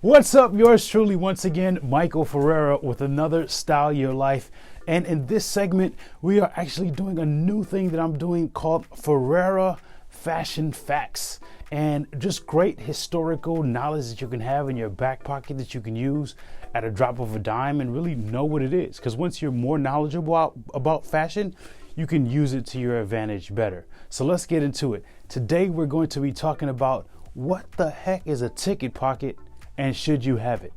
What's up? Yours truly, once again, Michael Ferrera with another Style Your Life. And in this segment, we are actually doing a new thing that I'm doing called Ferrera Fashion Facts. And just great historical knowledge that you can have in your back pocket that you can use at a drop of a dime and really know what it is. Because once you're more knowledgeable about fashion, you can use it to your advantage better. So let's get into it. Today, we're going to be talking about what the heck is a ticket pocket and should you have it?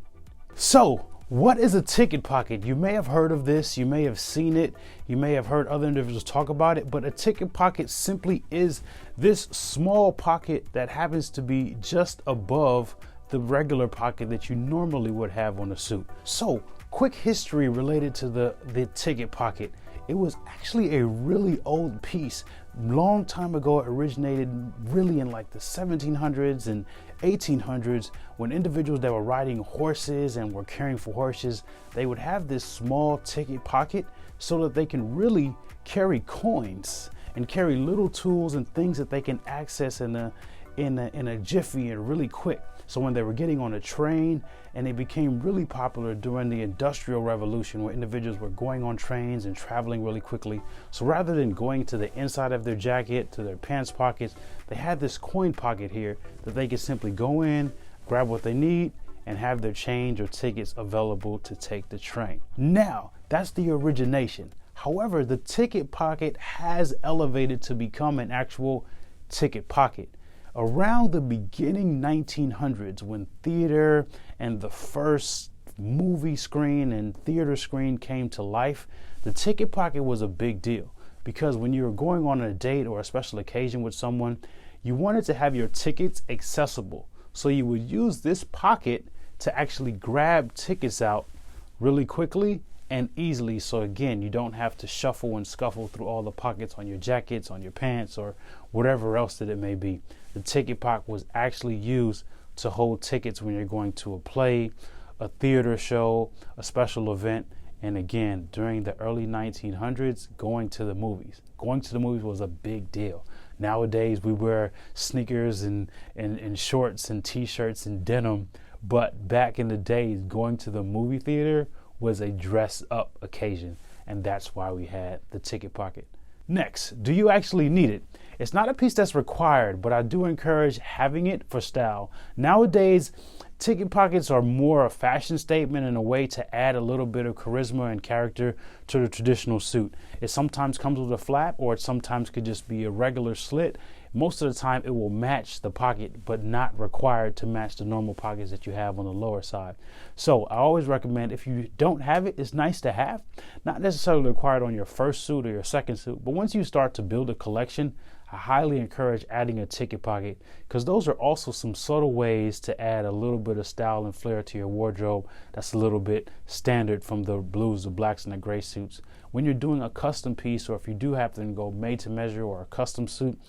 So, what is a ticket pocket? You may have heard of this, you may have seen it, you may have heard other individuals talk about it, but a ticket pocket simply is this small pocket that happens to be just above the regular pocket that you normally would have on a suit. So, quick history related to the ticket pocket. It was actually a really old piece. Long time ago, it originated really in like the 1700s and 1800s when individuals that were riding horses and were caring for horses, they would have this small ticket pocket so that they can really carry coins and carry little tools and things that they can access in a jiffy and really quick. So when they were getting on a train, and it became really popular during the Industrial Revolution where individuals were going on trains and traveling really quickly. So rather than going to the inside of their jacket, to their pants pockets, they had this coin pocket here that they could simply go in, grab what they need, and have their change or tickets available to take the train. Now, that's the origination. However, the ticket pocket has elevated to become an actual ticket pocket. Around the beginning 1900s, when theater and the first movie screen and theater screen came to life, the ticket pocket was a big deal because when you were going on a date or a special occasion with someone, you wanted to have your tickets accessible. So you would use this pocket to actually grab tickets out really quickly and easily. So again, you don't have to shuffle and scuffle through all the pockets on your jackets, on your pants, or whatever else that it may be. The ticket pocket was actually used to hold tickets when you're going to a play, a theater show, a special event. And again, during the early 1900s, going to the movies. Going to the movies was a big deal. Nowadays, we wear sneakers and shorts and t-shirts and denim. But back in the days, going to the movie theater was a dress up occasion. And that's why we had the ticket pocket. Next, do you actually need it? It's not a piece that's required, but I do encourage having it for style. Nowadays, ticket pockets are more a fashion statement and a way to add a little bit of charisma and character to the traditional suit. It sometimes comes with a flap, or it sometimes could just be a regular slit. Most of the time it will match the pocket, but not required to match the normal pockets that you have on the lower side. So I always recommend, if you don't have it, it's nice to have. Not necessarily required on your first suit or your second suit, but once you start to build a collection, I highly encourage adding a ticket pocket because those are also some subtle ways to add a little bit of style and flair to your wardrobe that's a little bit standard from the blues, the blacks, and the gray suits. When you're doing a custom piece, or if you do happen to go made to measure or a custom suit,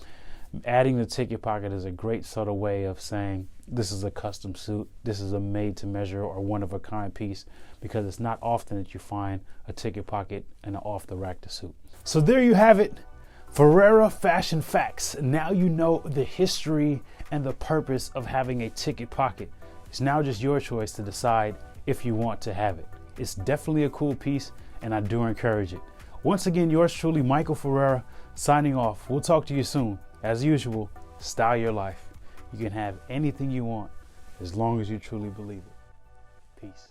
adding the ticket pocket is a great subtle way of saying this is a custom suit, this is a made to measure or one of a kind piece, because it's not often that you find a ticket pocket in an off the rack suit. So there you have it. Ferrera Fashion Facts. Now you know the history and the purpose of having a ticket pocket. It's now just your choice to decide if you want to have it. It's definitely a cool piece, and I do encourage it. Once again, yours truly, Michael Ferrera, signing off. We'll talk to you soon. As usual, style your life. You can have anything you want as long as you truly believe it. Peace.